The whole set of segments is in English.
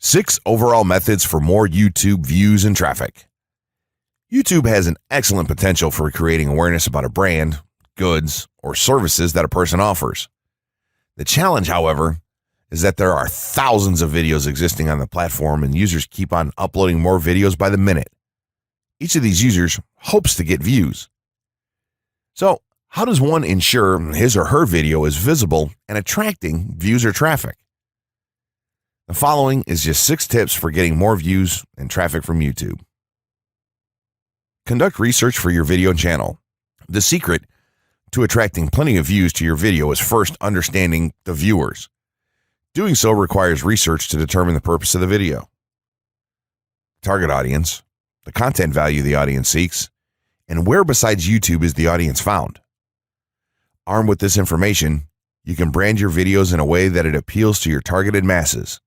6 overall methods for more YouTube views and traffic. YouTube has an excellent potential for creating awareness about a brand, goods, or services that a person offers. The challenge, however, is that there are thousands of videos existing on the platform and users keep on uploading more videos by the minute. Each of these users hopes to get views. So, how does one ensure his or her video is visible and attracting views or traffic? The following is just 6 tips for getting more views and traffic from YouTube. Conduct research for your video channel. The secret to attracting plenty of views to your video is first understanding the viewers. Doing so requires research to determine the purpose of the video, target audience, the content value the audience seeks, and where besides YouTube is the audience found. Armed with this information, you can brand your videos in a way that it appeals to your targeted masses.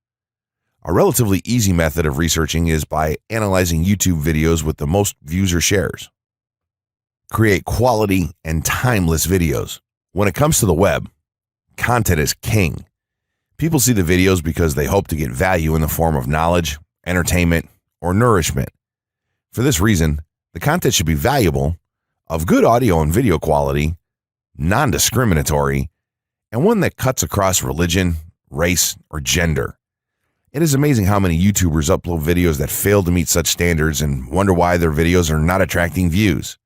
A relatively easy method of researching is by analyzing YouTube videos with the most views or shares. Create quality and timeless videos. When it comes to the web, content is king. People see the videos because they hope to get value in the form of knowledge, entertainment, or nourishment. For this reason, the content should be valuable, of good audio and video quality, non-discriminatory, and one that cuts across religion, race, or gender. It is amazing how many YouTubers upload videos that fail to meet such standards and wonder why their videos are not attracting views.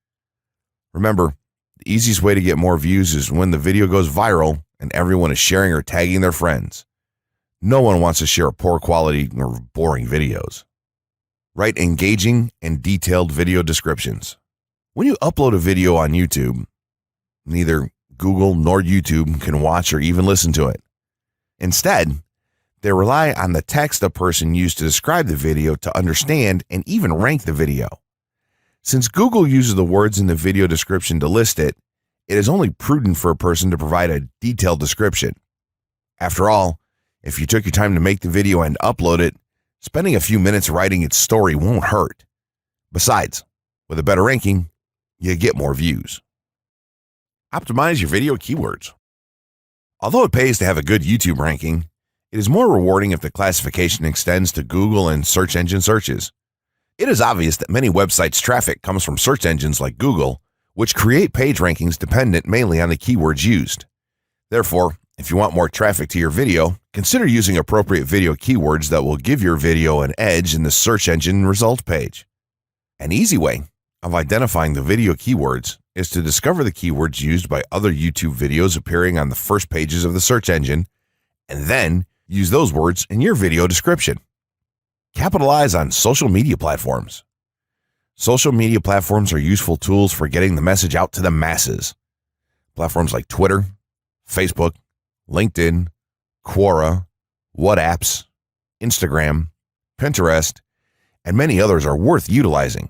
Remember, the easiest way to get more views is when the video goes viral and everyone is sharing or tagging their friends. No one wants to share poor quality or boring videos. Write engaging and detailed video descriptions. When you upload a video on YouTube, neither Google nor YouTube can watch or even listen to it. Instead, they rely on the text a person used to describe the video to understand and even rank the video. Since Google uses the words in the video description to list it, it is only prudent for a person to provide a detailed description. After all, if you took your time to make the video and upload it, spending a few minutes writing its story won't hurt. Besides, with a better ranking, you get more views. Optimize your video keywords. Although it pays to have a good YouTube ranking, it is more rewarding if the classification extends to Google and search engine searches. It is obvious that many websites' traffic comes from search engines like Google, which create page rankings dependent mainly on the keywords used. Therefore, if you want more traffic to your video, consider using appropriate video keywords that will give your video an edge in the search engine result page. An easy way of identifying the video keywords is to discover the keywords used by other YouTube videos appearing on the first pages of the search engine, and then use those words in your video description. Capitalize on social media platforms. Social media platforms are useful tools for getting the message out to the masses. Platforms like Twitter, Facebook, LinkedIn, Quora, WhatsApp, Instagram, Pinterest, and many others are worth utilizing.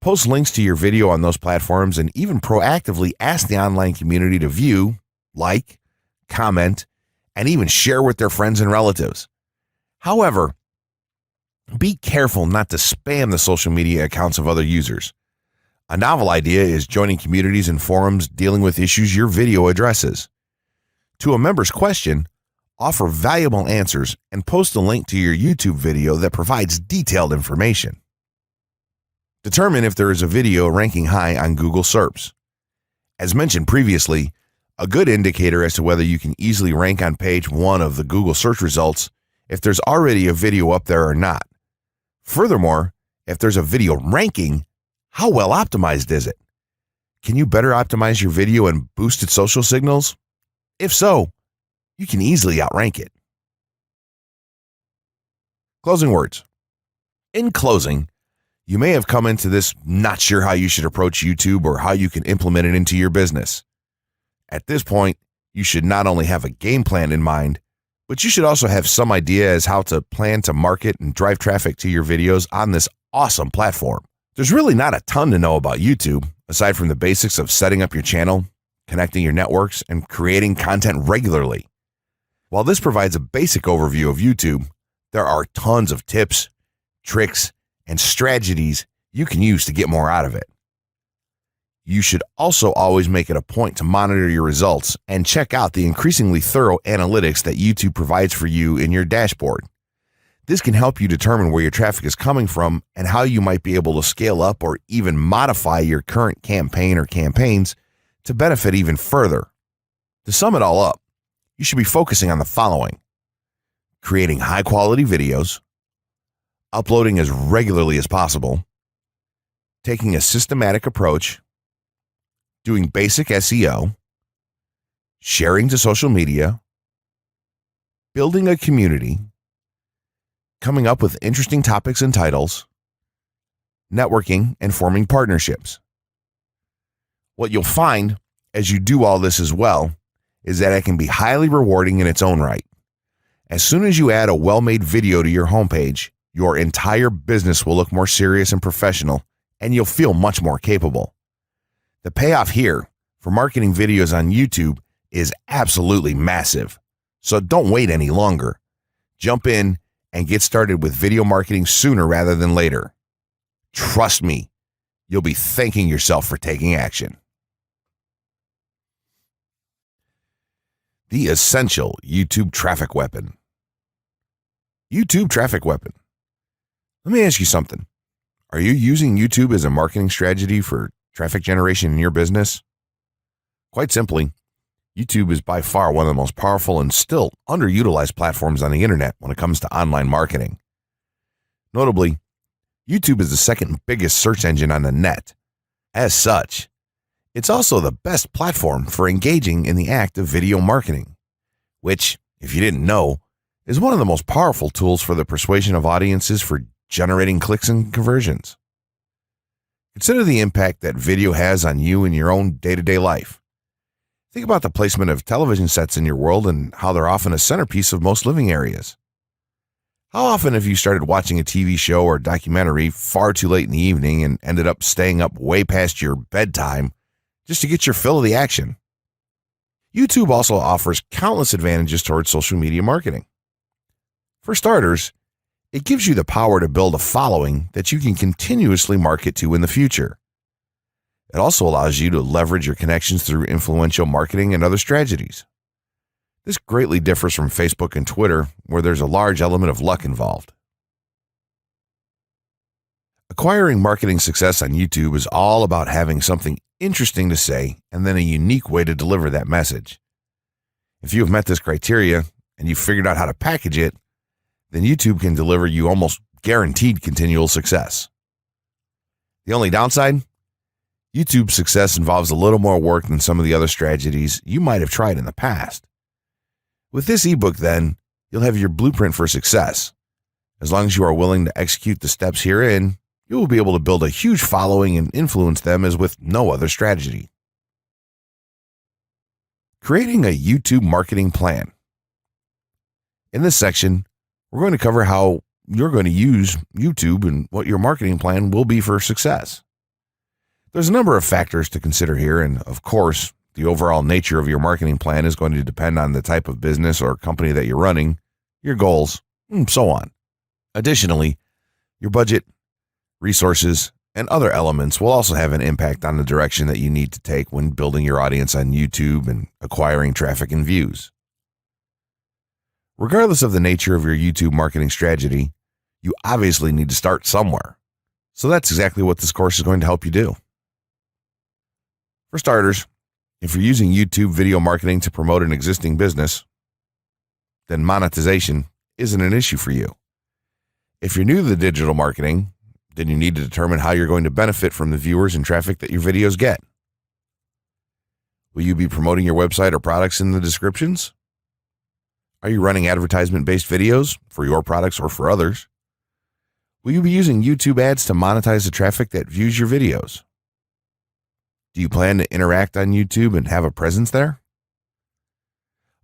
Post links to your video on those platforms and even proactively ask the online community to view, like, comment, and even share with their friends and relatives. However, be careful not to spam the social media accounts of other users. A novel idea is joining communities and forums dealing with issues your video addresses. To a member's question, offer valuable answers and post a link to your YouTube video that provides detailed information. Determine if there is a video ranking high on Google SERPs. As mentioned previously, a good indicator as to whether you can easily rank on page 1 of the Google search results if there's already a video up there or not. Furthermore, if there's a video ranking, how well optimized is it? Can you better optimize your video and boost its social signals? If so, you can easily outrank it. Closing words. In closing, you may have come into this not sure how you should approach YouTube or how you can implement it into your business. At this point, you should not only have a game plan in mind, but you should also have some idea as how to plan to market and drive traffic to your videos on this awesome platform. There's really not a ton to know about YouTube, aside from the basics of setting up your channel, connecting your networks, and creating content regularly. While this provides a basic overview of YouTube, there are tons of tips, tricks, and strategies you can use to get more out of it. You should also always make it a point to monitor your results and check out the increasingly thorough analytics that YouTube provides for you in your dashboard. This can help you determine where your traffic is coming from and how you might be able to scale up or even modify your current campaign or campaigns to benefit even further. To sum it all up, you should be focusing on the following: creating high-quality videos, uploading as regularly as possible, taking a systematic approach, doing basic SEO, sharing to social media, building a community, coming up with interesting topics and titles, networking, and forming partnerships. What you'll find as you do all this as well is that it can be highly rewarding in its own right. As soon as you add a well-made video to your homepage, your entire business will look more serious and professional, and you'll feel much more capable. The payoff here for marketing videos on YouTube is absolutely massive. So don't wait any longer. Jump in and get started with video marketing sooner rather than later. Trust me, you'll be thanking yourself for taking action. The essential YouTube traffic weapon. YouTube traffic weapon. Let me ask you something. Are you using YouTube as a marketing strategy for traffic generation in your business? Quite simply, YouTube is by far one of the most powerful and still underutilized platforms on the internet when it comes to online marketing. Notably, YouTube is the second biggest search engine on the net. As such, it's also the best platform for engaging in the act of video marketing, which, if you didn't know, is one of the most powerful tools for the persuasion of audiences for generating clicks and conversions. Consider the impact that video has on you in your own day-to-day life. Think about the placement of television sets in your world and how they're often a centerpiece of most living areas. How often have you started watching a TV show or documentary far too late in the evening and ended up staying up way past your bedtime just to get your fill of the action? YouTube also offers countless advantages towards social media marketing. For starters, it gives you the power to build a following that you can continuously market to in the future. It also allows you to leverage your connections through influential marketing and other strategies. This greatly differs from Facebook and Twitter, where there's a large element of luck involved. Acquiring marketing success on YouTube is all about having something interesting to say and then a unique way to deliver that message. If you have met this criteria and you've figured out how to package it, then YouTube can deliver you almost guaranteed continual success. The only downside? YouTube's success involves a little more work than some of the other strategies you might have tried in the past. With this ebook, then, you'll have your blueprint for success. As long as you are willing to execute the steps herein, you will be able to build a huge following and influence them as with no other strategy. Creating a YouTube marketing plan. In this section, we're going to cover how you're going to use YouTube and what your marketing plan will be for success. There's a number of factors to consider here, and of course, the overall nature of your marketing plan is going to depend on the type of business or company that you're running, your goals, and so on. Additionally, your budget, resources, and other elements will also have an impact on the direction that you need to take when building your audience on YouTube and acquiring traffic and views. Regardless of the nature of your YouTube marketing strategy, you obviously need to start somewhere. So that's exactly what this course is going to help you do. For starters, if you're using YouTube video marketing to promote an existing business, then monetization isn't an issue for you. If you're new to the digital marketing, then you need to determine how you're going to benefit from the viewers and traffic that your videos get. Will you be promoting your website or products in the descriptions? Are you running advertisement-based videos for your products or for others? Will you be using YouTube ads to monetize the traffic that views your videos? Do you plan to interact on YouTube and have a presence there?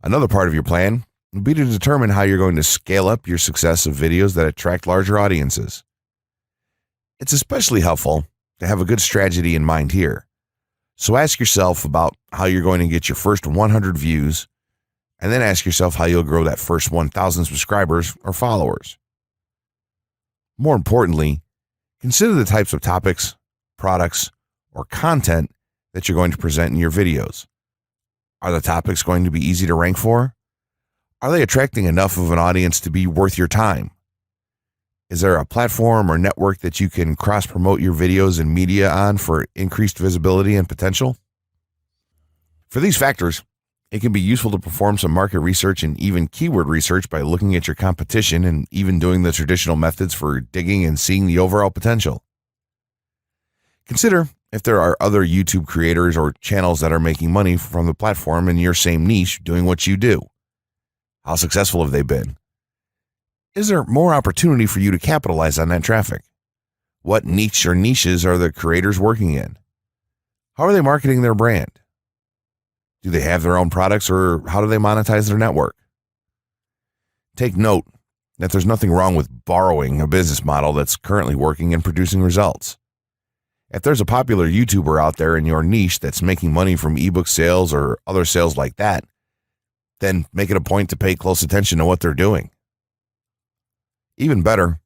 Another part of your plan will be to determine how you're going to scale up your success of videos that attract larger audiences. It's especially helpful to have a good strategy in mind here. So ask yourself about how you're going to get your first 100 views, and then ask yourself how you'll grow that first 1,000 subscribers or followers. More importantly, consider the types of topics, products, or content that you're going to present in your videos. Are the topics going to be easy to rank for? Are they attracting enough of an audience to be worth your time? Is there a platform or network that you can cross-promote your videos and media on for increased visibility and potential? For these factors, it can be useful to perform some market research and even keyword research by looking at your competition and even doing the traditional methods for digging and seeing the overall potential. Consider if there are other YouTube creators or channels that are making money from the platform in your same niche doing what you do. How successful have they been? Is there more opportunity for you to capitalize on that traffic? What niche or niches are the creators working in? How are they marketing their brand? Do they have their own products, or how do they monetize their network? Take note that there's nothing wrong with borrowing a business model that's currently working and producing results. If there's a popular YouTuber out there in your niche that's making money from ebook sales or other sales like that, then make it a point to pay close attention to what they're doing. Even better,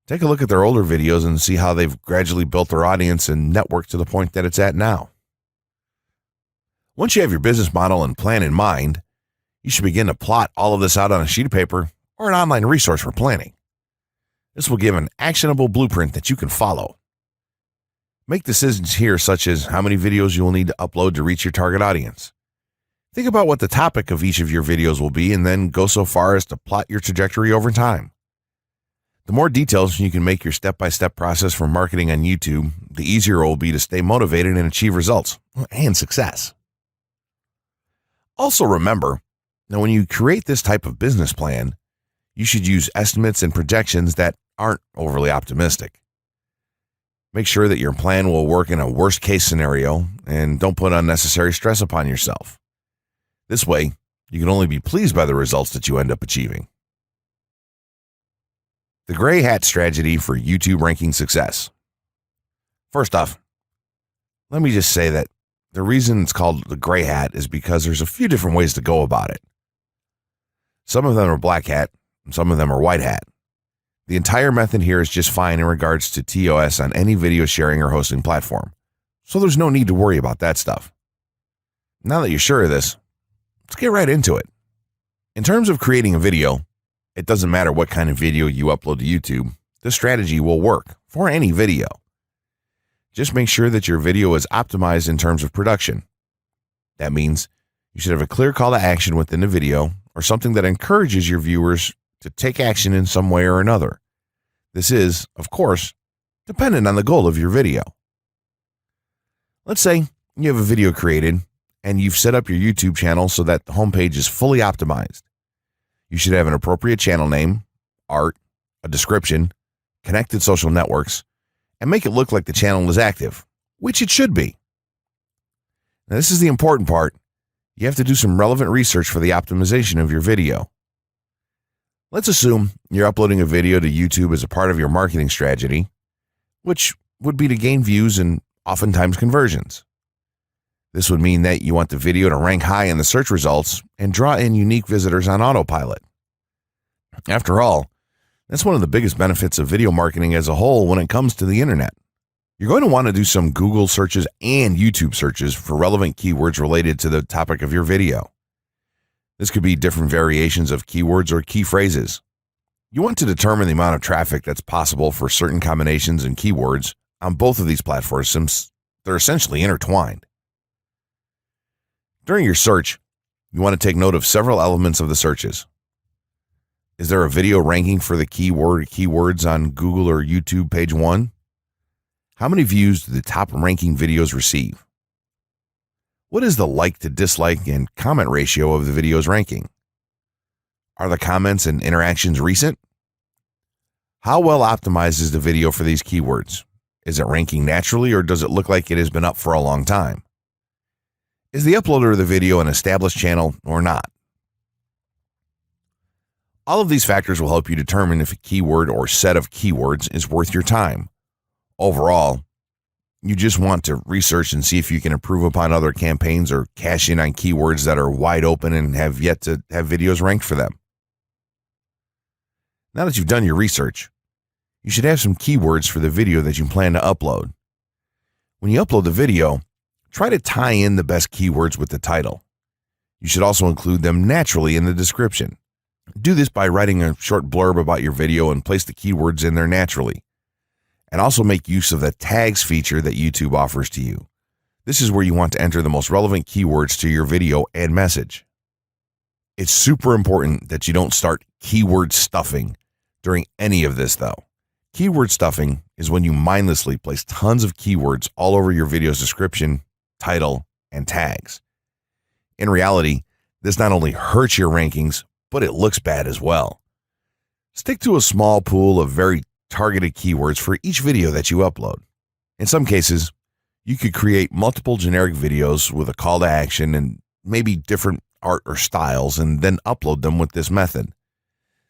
take a look at their older videos and see how they've gradually built their audience and network to the point that it's at now. Once you have your business model and plan in mind, you should begin to plot all of this out on a sheet of paper or an online resource for planning. This will give an actionable blueprint that you can follow. Make decisions here, such as how many videos you will need to upload to reach your target audience. Think about what the topic of each of your videos will be, and then go so far as to plot your trajectory over time. The more details you can make your step-by-step process for marketing on YouTube, the easier it will be to stay motivated and achieve results and success. Also remember that when you create this type of business plan, you should use estimates and projections that aren't overly optimistic. Make sure that your plan will work in a worst-case scenario and don't put unnecessary stress upon yourself. This way, you can only be pleased by the results that you end up achieving. The gray hat strategy for YouTube ranking success. First off, let me just say that the reason it's called the gray hat is because there's a few different ways to go about it. Some of them are black hat, and some of them are white hat. The entire method here is just fine in regards to TOS on any video sharing or hosting platform, so there's no need to worry about that stuff. Now that you're sure of this, let's get right into it. In terms of creating a video, it doesn't matter what kind of video you upload to YouTube, this strategy will work for any video. Just make sure that your video is optimized in terms of production. That means you should have a clear call to action within the video, or something that encourages your viewers to take action in some way or another. This is, of course, dependent on the goal of your video. Let's say you have a video created and you've set up your YouTube channel so that the homepage is fully optimized. You should have an appropriate channel name, art, a description, connected social networks, and make it look like the channel is active, which it should be. Now, this is the important part. You have to do some relevant research for the optimization of your video. Let's assume you're uploading a video to YouTube as a part of your marketing strategy, which would be to gain views and oftentimes conversions. This would mean that you want the video to rank high in the search results and draw in unique visitors on autopilot. After all, that's one of the biggest benefits of video marketing as a whole when it comes to the internet. You're going to want to do some Google searches and YouTube searches for relevant keywords related to the topic of your video. This could be different variations of keywords or key phrases. You want to determine the amount of traffic that's possible for certain combinations and keywords on both of these platforms, since they're essentially intertwined. During your search, you want to take note of several elements of the searches. Is there a video ranking for the keywords on Google or YouTube page 1? How many views do the top ranking videos receive? What is the like to dislike and comment ratio of the video's ranking? Are the comments and interactions recent? How well optimized is the video for these keywords? Is it ranking naturally, or does it look like it has been up for a long time? Is the uploader of the video an established channel or not? All of these factors will help you determine if a keyword or set of keywords is worth your time. Overall, you just want to research and see if you can improve upon other campaigns or cash in on keywords that are wide open and have yet to have videos ranked for them. Now that you've done your research, you should have some keywords for the video that you plan to upload. When you upload the video, try to tie in the best keywords with the title. You should also include them naturally in the description. Do this by writing a short blurb about your video and place the keywords in there naturally. And also make use of the tags feature that YouTube offers to you. This is where you want to enter the most relevant keywords to your video and message. It's super important that you don't start keyword stuffing during any of this though. Keyword stuffing is when you mindlessly place tons of keywords all over your video's description, title, and tags. In reality, this not only hurts your rankings, but it looks bad as well. Stick to a small pool of very targeted keywords for each video that you upload. In some cases, you could create multiple generic videos with a call to action and maybe different art or styles and then upload them with this method.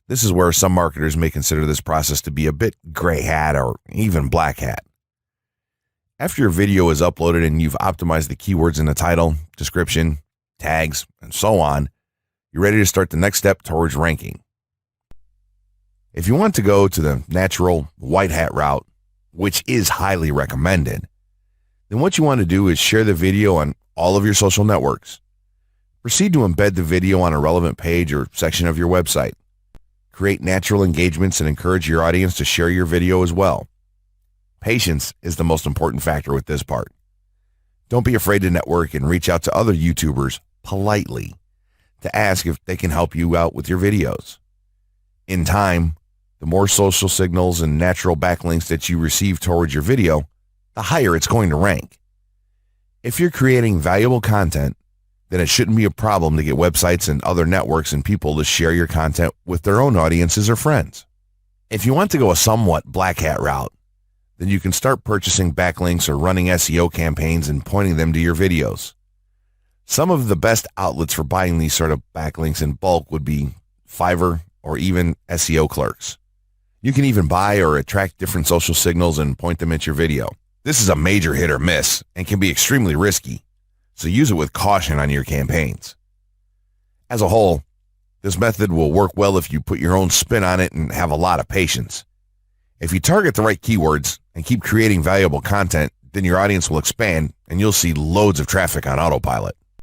This is where some marketers may consider this process to be a bit gray hat or even black hat. After your video is uploaded and you've optimized the keywords in the title, description, tags, and so on, you're ready to start the next step towards ranking. If you want to go to the natural white hat route, which is highly recommended, then what you want to do is share the video on all of your social networks. Proceed to embed the video on a relevant page or section of your website. Create natural engagements and encourage your audience to share your video as well. Patience is the most important factor with this part. Don't be afraid to network and reach out to other YouTubers politely to ask if they can help you out with your videos. In time, the more social signals and natural backlinks that you receive towards your video, the higher it's going to rank. If you're creating valuable content, then it shouldn't be a problem to get websites and other networks and people to share your content with their own audiences or friends. If you want to go a somewhat black hat route, then you can start purchasing backlinks or running SEO campaigns and pointing them to your videos. Some of the best outlets for buying these sort of backlinks in bulk would be Fiverr or even SEO clerks. You can even buy or attract different social signals and point them at your video. This is a major hit or miss and can be extremely risky, so use it with caution on your campaigns. As a whole, this method will work well if you put your own spin on it and have a lot of patience. If you target the right keywords and keep creating valuable content, then your audience will expand and you'll see loads of traffic on autopilot.